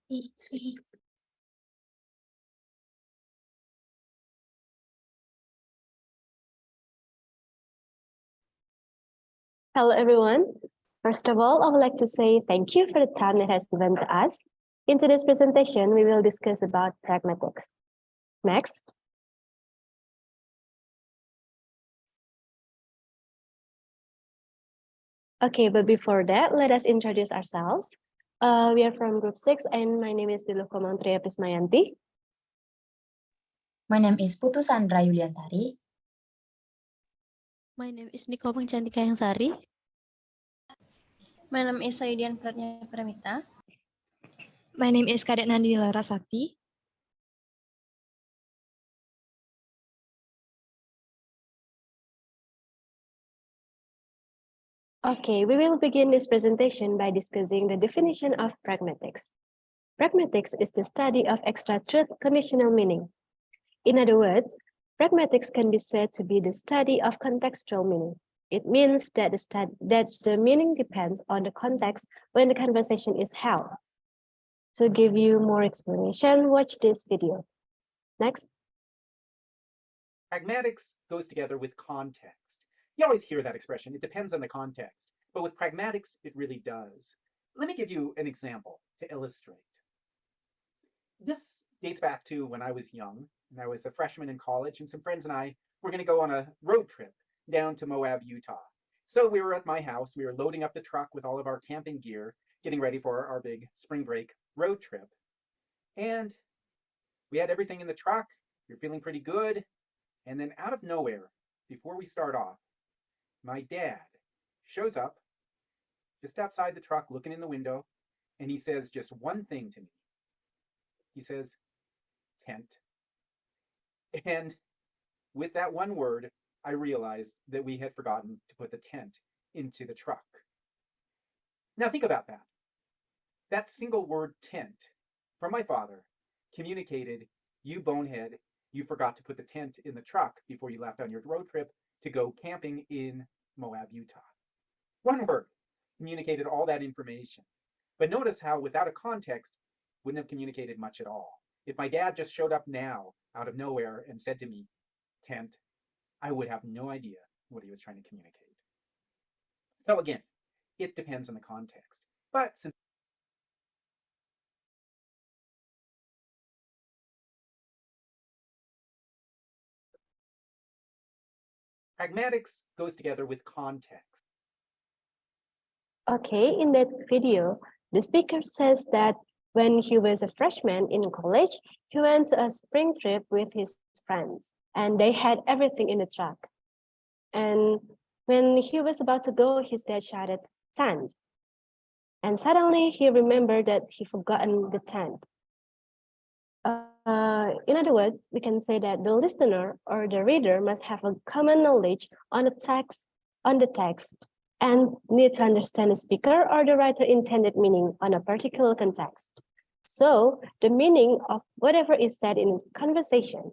Hello, everyone. First of all, I would like to say thank you for the time that has given to us. In today's presentation, we will discuss about pragmatics. Next. Okay, but before that, let us introduce ourselves. We are from Group 6, and my name is Komang Tria Prismayanti. My name is Putu Sandra Yuliantari. My name is Komang Cantika Sari. My name is Sayu Dian Pradnya Paramita. My name is Kadek Nandini Larasati. Okay, we will begin this presentation by discussing the definition of pragmatics. Pragmatics is the study of extra truth conditional meaning. In other words, pragmatics can be said to be the study of contextual meaning. It means that the meaning depends on the context when the conversation is held. To give you more explanation, watch this video. Next. Pragmatics goes together with context. You always hear that expression, it depends on the context. But with pragmatics, it really does. Let me give you an example to illustrate. This dates back to when I was young, and I was a freshman in college, and some friends and I were going to go on a road trip down to Moab, Utah. So we were at my house, we were loading up the truck with all of our camping gear, getting ready for our big spring break road trip. And we had everything in the truck, we were feeling pretty good. And then out of nowhere, before we start off, my dad shows up just outside the truck looking in the window, and he says just one thing to me. He says, tent. And with that one word, I realized that we had forgotten to put the tent into the truck. Now think about that. That single word tent from my father communicated, you bonehead, you forgot to put the tent in the truck before you left on your road trip to go camping in Moab, Utah. One word communicated all that information. But notice how without a context, wouldn't have communicated much at all. If my dad just showed up now out of nowhere and said to me, tent, I would have no idea what he was trying to communicate. So again, it depends on the context. But since pragmatics goes together with context. Okay, in that video, the speaker says that when he was a freshman in college, he went to a spring trip with his friends, and they had everything in the truck. And when he was about to go, his dad shouted, tent. And suddenly he remembered that he forgotten the tent. In other words, we can say that the listener or the reader must have a common knowledge on the text, and need to understand the speaker or the writer intended meaning on a particular context. So the meaning of whatever is said in a conversation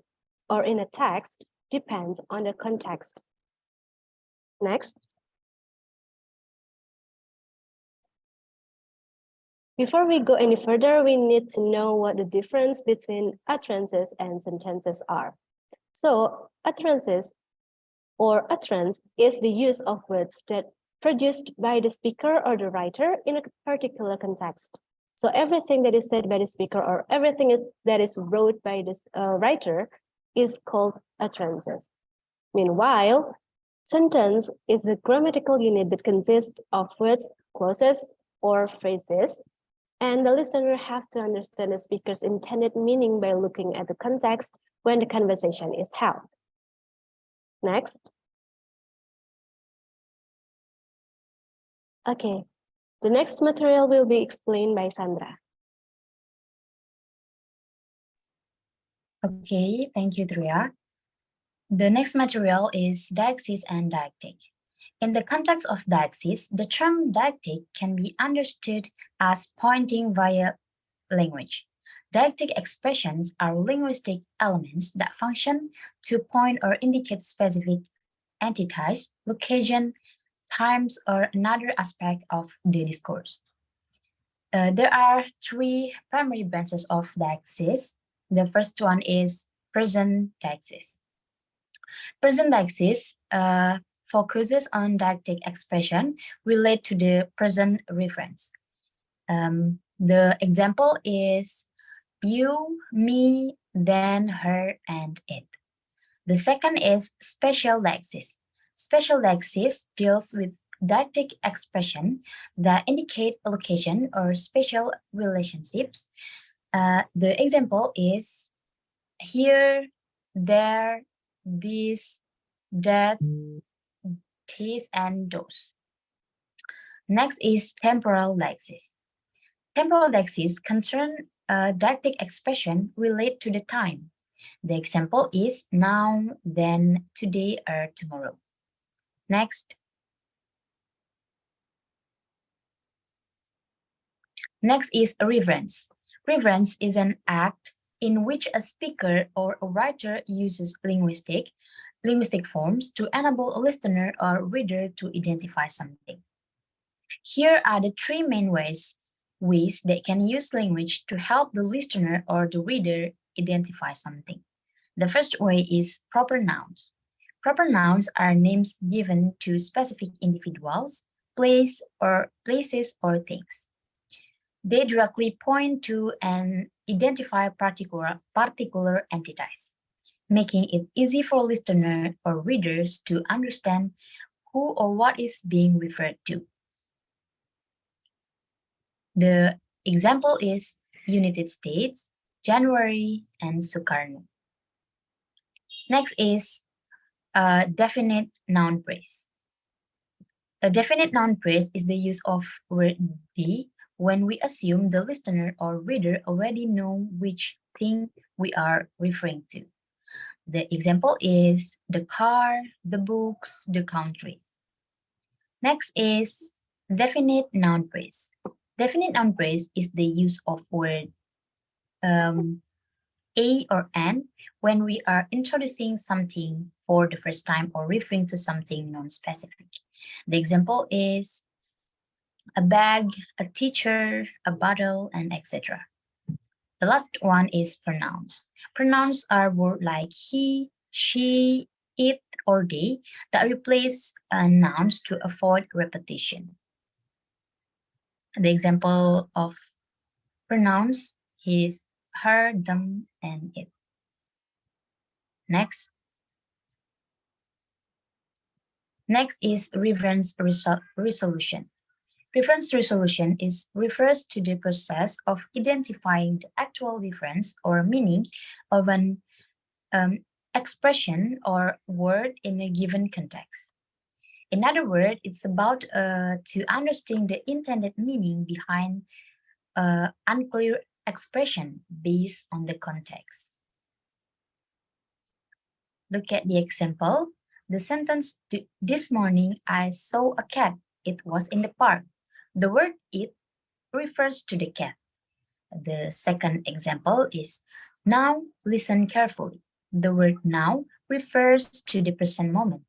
or in a text depends on the context. Next. Before we go any further, we need to know what the difference between utterances and sentences are. So utterances or utterance is the use of words that produced by the speaker or the writer in a particular context. So everything that is said by the speaker or everything that is wrote by the writer is called utterances. Meanwhile, sentence is a grammatical unit that consists of words, clauses, or phrases, and the listener have to understand the speaker's intended meaning by looking at the context when the conversation is held. Next. Okay, the next material will be explained by Sandra. Okay, thank you, Tria. The next material is deixis and deictic. In the context of deixis, the term deictic can be understood as pointing via language. Deictic expressions are linguistic elements that function to point or indicate specific entities, location, times, or another aspect of the discourse. There are three primary branches of deixis. The first one is present deixis. Present deixis focuses on deictic expression related to the present reference. The example is you, me, then, her, and it. The second is spatial deixis. Spatial deixis deals with deictic expression that indicate a location or spatial relationships. The example is here, there, this, that, this, and those. Next is temporal deixis. Temporal deixis concern deictic expression relate to the time. The example is now, then, today, or tomorrow. Next. Next is reference. Reference is an act in which a speaker or a writer uses linguistic forms to enable a listener or reader to identify something. Here are the three main ways they can use language to help the listener or the reader identify something. The first way is proper nouns. Proper nouns are names given to specific individuals, places, or things. They directly point to and identify particular entities, making it easy for listeners or readers to understand who or what is being referred to. The example is United States, January, and Sukarno. Next is a definite noun phrase. A definite noun phrase is the use of word the when we assume the listener or reader already know which thing we are referring to. The example is the car, the books, the country. Next is definite noun phrase. Definite noun phrase is the use of word a or an when we are introducing something for the first time or referring to something non-specific. The example is a bag, a teacher, a bottle, and etc. The last one is pronouns. Pronouns are words like he, she, it, or they that replace nouns to avoid repetition. The example of pronouns is her, them, and it. Next. Next is reference resolution. Reference resolution refers to the process of identifying the actual difference or meaning of an expression or word in a given context. In other words, it's about to understand the intended meaning behind unclear expression based on the context. Look at the example. The sentence, this morning I saw a cat. It was in the park. The word it refers to the cat. The second example is, now listen carefully. The word now refers to the present moment,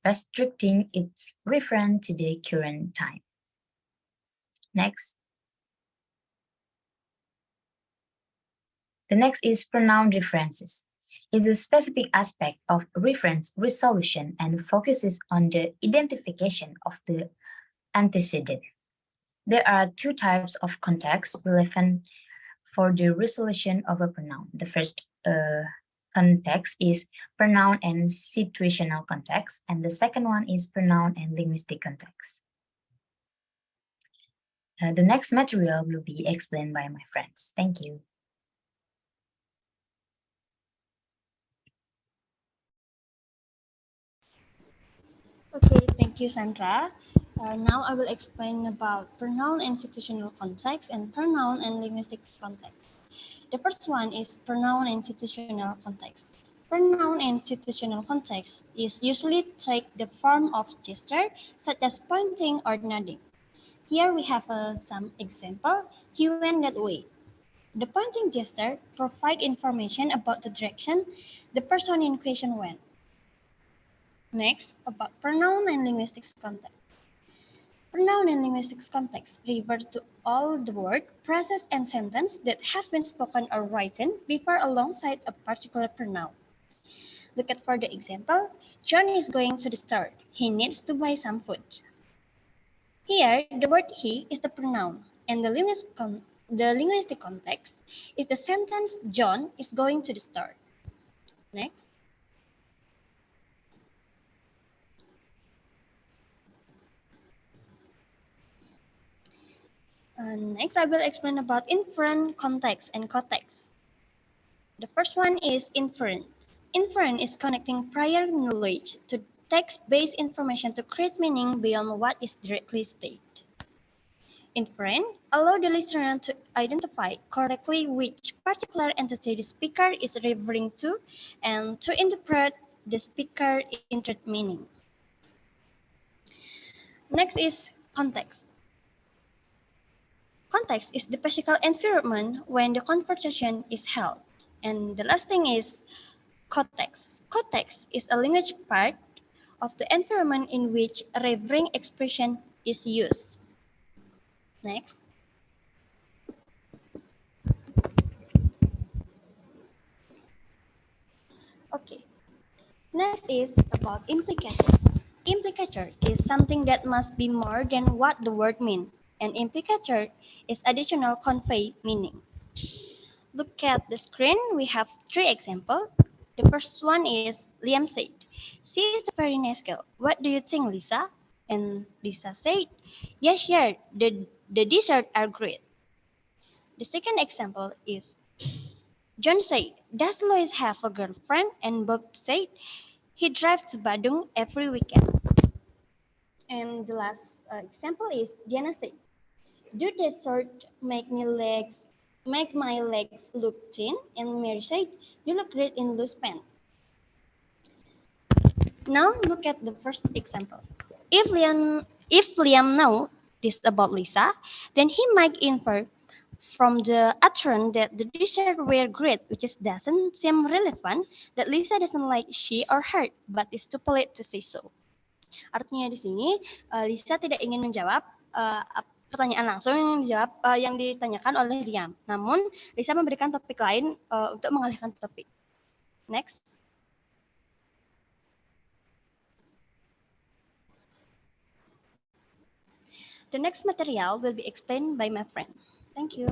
restricting its reference to the current time. Next. The next is pronoun references. Is a specific aspect of reference resolution and focuses on the identification of the antecedent. There are two types of context relevant for the resolution of a pronoun. The first context is pronoun and situational context, and the second one is pronoun and linguistic context. The next material will be explained by my friends. Thank you. Okay, thank you, Sandra. Now I will explain about pronoun and situational context and pronoun and linguistic context. The first one is pronoun and situational context. Pronoun and situational context is usually take the form of gesture such as pointing or nodding. Here we have some example. He went that way. The pointing gesture provides information about the direction the person in question went. Next, about pronoun and linguistics context. Pronoun and linguistics context refer to all the word, phrases, and sentence that have been spoken or written before alongside a particular pronoun. Look at further example. John is going to the store. He needs to buy some food. Here, the word he is the pronoun, and the linguistic context is the sentence John is going to the store. Next. Next, I will explain about inferent context and context. The first one is inference. Inference is connecting prior knowledge to text-based information to create meaning beyond what is directly stated. Inference allows the listener to identify correctly which particular entity the speaker is referring to and to interpret the speaker's intended meaning. Next is context. Context is the physical environment when the conversation is held. And the last thing is context. Context is a language part of the environment in which a referring expression is used. Next. Okay. Next is about implicator. Implicator is something that must be more than what the word means. An implicator is additional convey meaning. Look at the screen. We have three examples. The first one is Liam said, "She is a very nice girl. What do you think, Lisa?" And Lisa said, "Yes, yeah, the desserts are great." The second example is John said, "Does Lois have a girlfriend?" And Bob said, "He drives to Badung every weekend." And the last example is Diana said, "Do dessert make my legs look thin?" And Mary said, "You look great in loose pants." Now look at the first example. If Liam know this about Lisa, then he might infer from the utterance that the dessert were great, which doesn't seem relevant, that Lisa doesn't like she or her, but is too polite to say so. Artinya di sini, Lisa tidak ingin menjawab pertanyaan langsung yang dijawab yang ditanyakan oleh Liam. Namun, Lisa memberikan topik lain untuk mengalihkan topik. Next. The next material will be explained by my friend. Thank you.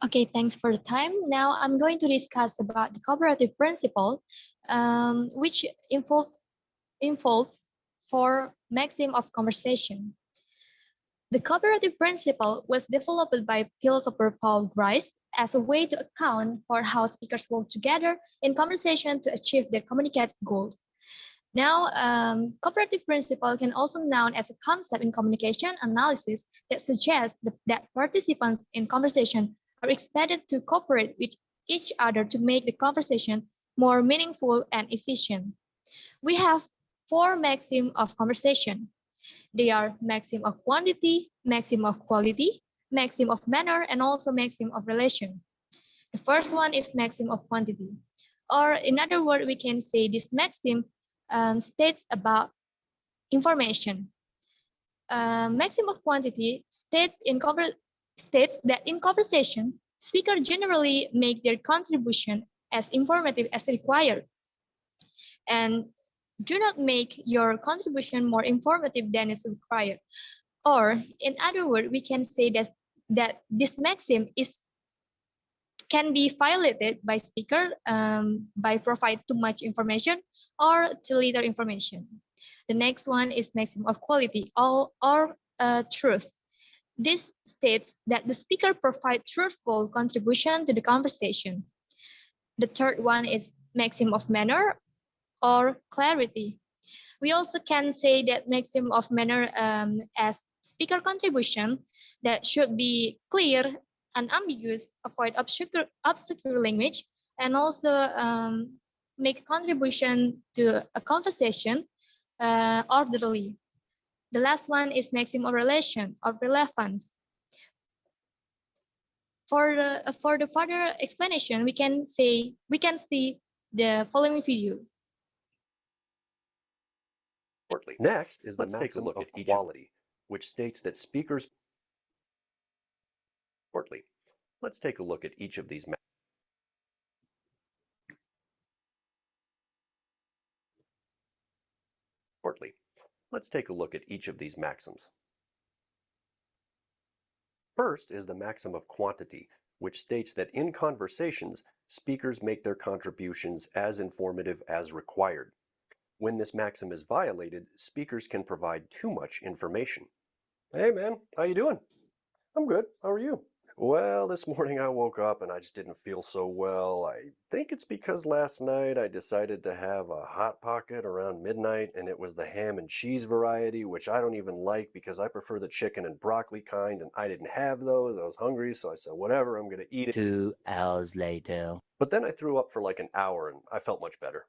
Okay, thanks for the time. Now I'm going to discuss about the cooperative principle, which involves four maxims of conversation. The cooperative principle was developed by philosopher Paul Grice as a way to account for how speakers work together in conversation to achieve their communicative goals. Now, cooperative principle can also be known as a concept in communication analysis that suggests that participants in conversation are expected to cooperate with each other to make the conversation more meaningful and efficient. We have four maxims of conversation. They are maxim of quantity, maxim of quality, maxim of manner, and also maxim of relation. The first one is maxim of quantity. Or in other words, we can say this maxim states about information. Maxim of quantity states that in conversation, speakers generally make their contribution as informative as required, and do not make your contribution more informative than is required. Or in other words, we can say that this maxim can be violated by speaker by provide too much information or too little information. The next one is maxim of quality or truth. This states that the speaker provide truthful contribution to the conversation. The third one is maxim of manner or clarity. We also can say that maxim of manner as speaker contribution that should be clear, unambiguous, avoid obscure language, and also make contribution to a conversation orderly. The last one is maxim of relation or relevance. For the further explanation, we can see the following video. shortly. Next is the maxim of quality, which states that speakers shortly. Let's take a look at each of these shortly. Let's take a look at each of these maxims. First is the maxim of quantity, which states that in conversations, speakers make their contributions as informative as required. When this maxim is violated, speakers can provide too much information. Hey man, how you doing? I'm good. How are you? Well, this morning I woke up and I just didn't feel so well. I think it's because last night I decided to have a Hot Pocket around midnight, and it was the ham and cheese variety, which I don't even like because I prefer the chicken and broccoli kind, and I didn't have those. I was hungry, so I said, whatever, I'm going to eat it. 2 hours later. But then I threw up for like an hour and I felt much better.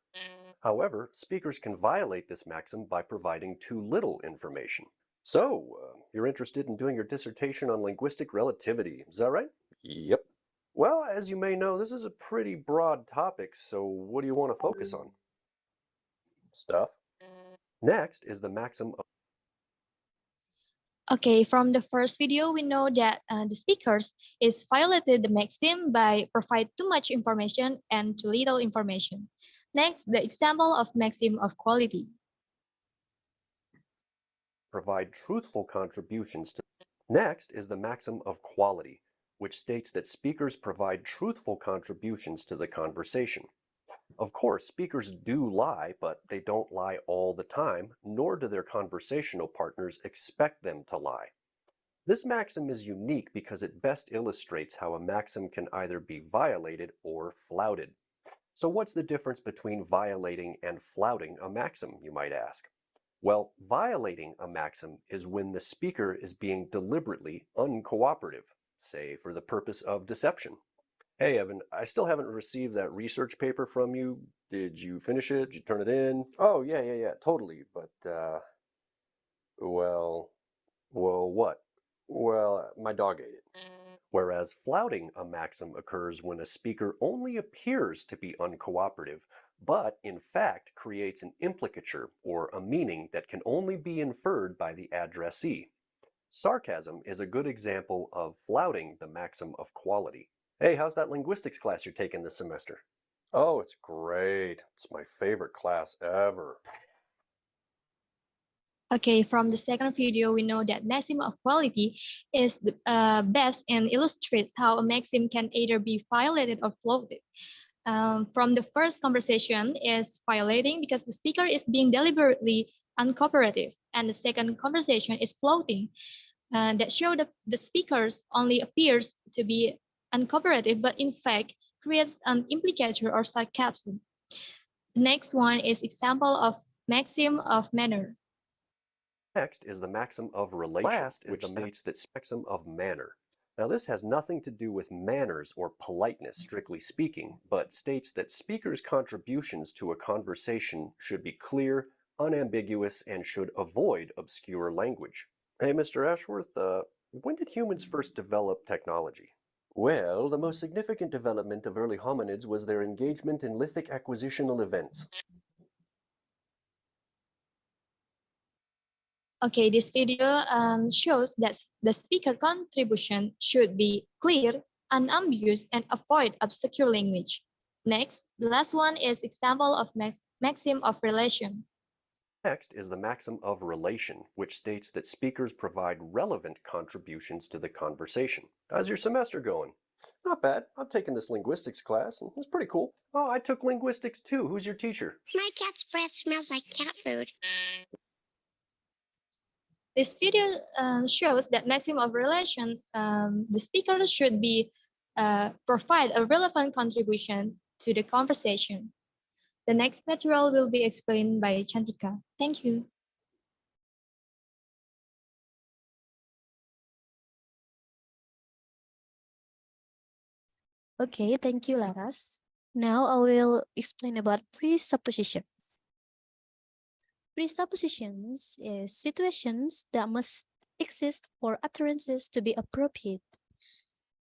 However, speakers can violate this maxim by providing too little information. So, you're interested in doing your dissertation on linguistic relativity, is that right? Yep. Well, as you may know, this is a pretty broad topic, so what do you want to focus on? Stuff. Next is the maxim of Okay, from the first video, we know that the speakers is violated the maxim by provide too much information and too little information. Next, the example of maxim of quality. provide truthful contributions to. Next is the maxim of quality, which states that speakers provide truthful contributions to the conversation. Of course, speakers do lie, but they don't lie all the time, nor do their conversational partners expect them to lie. This maxim is unique because it best illustrates how a maxim can either be violated or flouted. So what's the difference between violating and flouting a maxim, you might ask? Well, violating a maxim is when the speaker is being deliberately uncooperative, say for the purpose of deception. Hey, Evan, I still haven't received that research paper from you. Did you finish it? Did you turn it in? Oh, yeah, totally. But, well, what? Well, my dog ate it. Whereas flouting a maxim occurs when a speaker only appears to be uncooperative, but in fact creates an implicature or a meaning that can only be inferred by the addressee. Sarcasm is a good example of flouting the maxim of quality. Hey, how's that linguistics class you're taking this semester? Oh, it's great. It's my favorite class ever. Okay, from the second video, we know that maxim of quality is the best and illustrates how a maxim can either be violated or flouted. From the first conversation is violating because the speaker is being deliberately uncooperative, and the second conversation is flouting that show that the speakers only appears to be uncooperative, but in fact creates an implicature or sarcasm. Next one is example of maxim of manner. Next is the maxim of relation, which states that maxim of manner. Now, this has nothing to do with manners or politeness, strictly speaking, but states that speakers' contributions to a conversation should be clear, unambiguous, and should avoid obscure language. Hey, Mr. Ashworth, when did humans first develop technology? Well, the most significant development of early hominids was their engagement in lithic acquisitional events. Okay, this video shows that the speaker contribution should be clear, unambiguous, and avoid obscure language. Next, the last one is example of maxim of relation. Next is the maxim of relation, which states that speakers provide relevant contributions to the conversation. How's your semester going? Not bad. I'm taking this linguistics class, and it's pretty cool. Oh, I took linguistics too. Who's your teacher? My cat's breath smells like cat food. This video shows that maxim of relation, the speaker should be provide a relevant contribution to the conversation. The next material will be explained by Cantika. Thank you. Okay, thank you, Laras. Now I will explain about presupposition. Presuppositions is situations that must exist for utterances to be appropriate.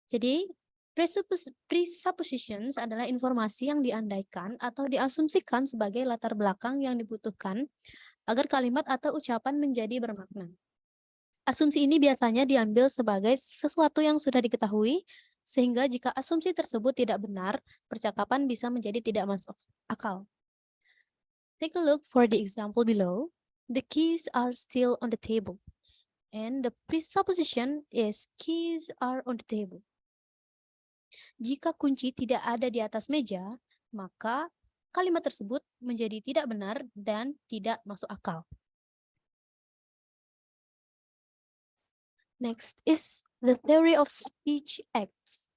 Jadi, presuppositions adalah informasi yang diandaikan atau diasumsikan sebagai latar belakang yang dibutuhkan agar kalimat atau ucapan menjadi bermakna. Asumsi ini biasanya diambil sebagai sesuatu yang sudah diketahui, sehingga jika asumsi tersebut tidak benar, percakapan bisa menjadi tidak masuk akal. Take a look for the example below. The keys are still on the table, and the presupposition is keys are on the table. Jika kunci tidak ada di atas meja, maka kalimat tersebut menjadi tidak benar dan tidak masuk akal. Next is the theory of speech acts.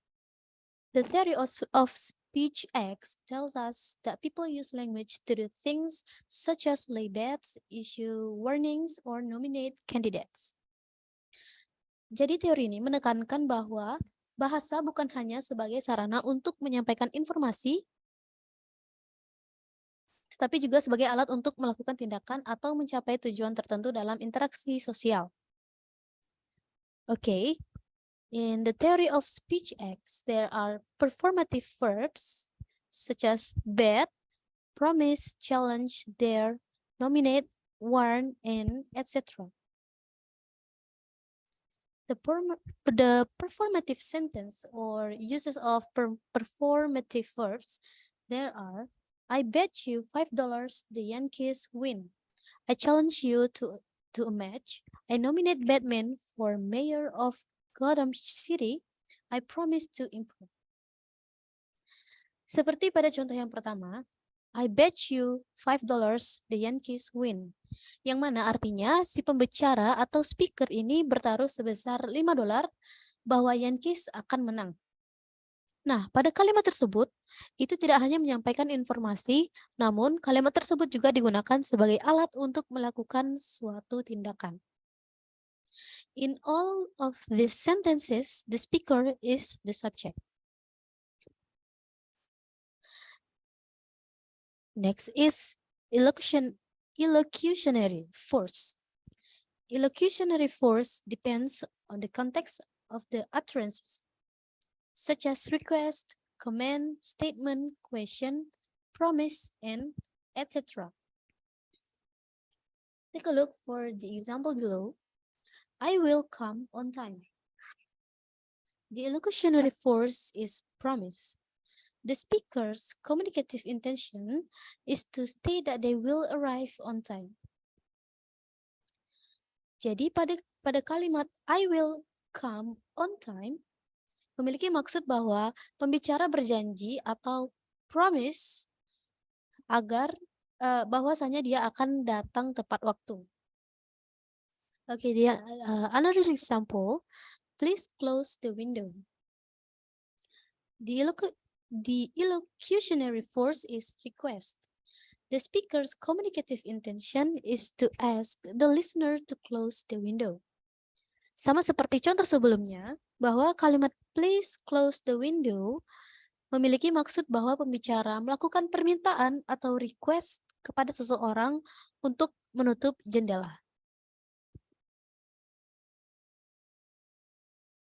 The theory of speech acts tells us that people use language to do things such as lay bets, issue warnings, or nominate candidates. Jadi teori ini menekankan bahwa bahasa bukan hanya sebagai sarana untuk menyampaikan informasi, tetapi juga sebagai alat untuk melakukan tindakan atau mencapai tujuan tertentu dalam interaksi sosial. Okay, in the theory of speech acts, there are performative verbs such as bet, promise, challenge, dare, nominate, warn, and etc. The performative sentence or uses of performative verbs, there are, I bet you $5 the Yankees win. I challenge you to a match. I nominate Batman for mayor of Gotham City. I promise to improve. Seperti pada contoh yang pertama, I bet you $5 the Yankees win. Yang mana artinya si pembicara atau speaker ini bertaruh sebesar $5 bahwa Yankees akan menang. Nah, pada kalimat tersebut, itu tidak hanya menyampaikan informasi, namun kalimat tersebut juga digunakan sebagai alat untuk melakukan suatu tindakan. In all of these sentences, the speaker is the subject. Next is illocutionary force. Illocutionary force depends on the context of the utterances, such as request, command, statement, question, promise, and etc. Take a look for the example below. I will come on time. The illocutionary force is promise. The speaker's communicative intention is to state that they will arrive on time. Jadi pada kalimat I will come on time memiliki maksud bahwa pembicara berjanji atau promise agar bahwasanya dia akan datang tepat waktu. Okay, another example. Please close the window. The illocutionary force is request. The speaker's communicative intention is to ask the listener to close the window. Sama seperti contoh sebelumnya, bahwa kalimat please close the window memiliki maksud bahwa pembicara melakukan permintaan atau request kepada seseorang untuk menutup jendela.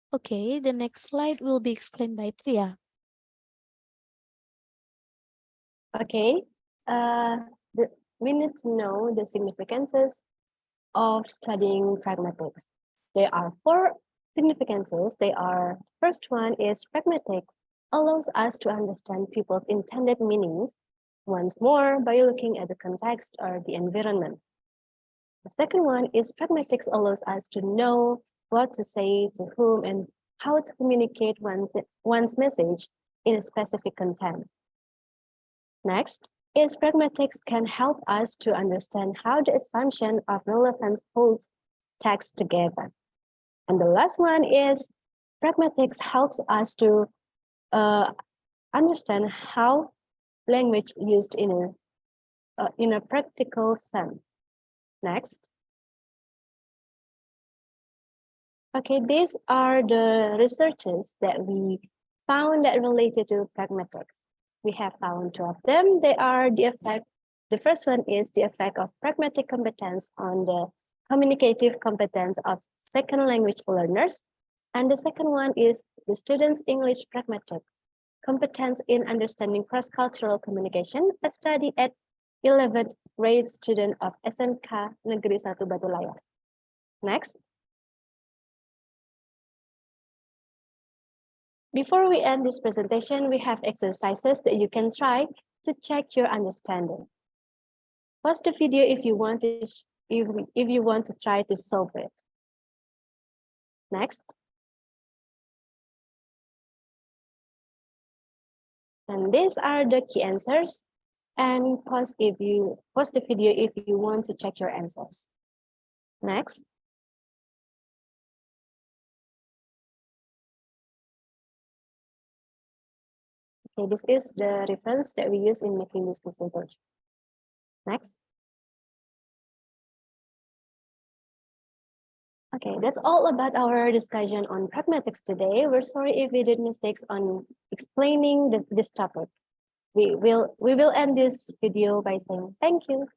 Okay, the next slide will be explained by Tria. Okay, we need to know the significances of studying pragmatics. There are 4 significances. First one is pragmatics allows us to understand people's intended meanings once more by looking at the context or the environment. The second one is pragmatics allows us to know what to say to whom and how to communicate one's message in a specific content. Next is pragmatics can help us to understand how the assumption of relevance holds text together. And the last one is pragmatics helps us to understand how language used in a practical sense. Next. Okay, these are the researches that we found that related to pragmatics. We have found 2 of them. They are the first one is the effect of pragmatic competence on the communicative competence of second language learners. And the second one is the students' English pragmatics competence in understanding cross-cultural communication, a study at 11th grade student of SMK Negeri 1 Batu Layar. Next. Before we end this presentation, we have exercises that you can try to check your understanding. Pause the video if you want to try to solve it. Next. And these are the key answers. And pause the video if you want to check your answers. Next. Okay, this is the reference that we use in making this presentation. Next. Okay, that's all about our discussion on pragmatics today. We're sorry if we did mistakes on explaining this topic. We will end this video by saying thank you.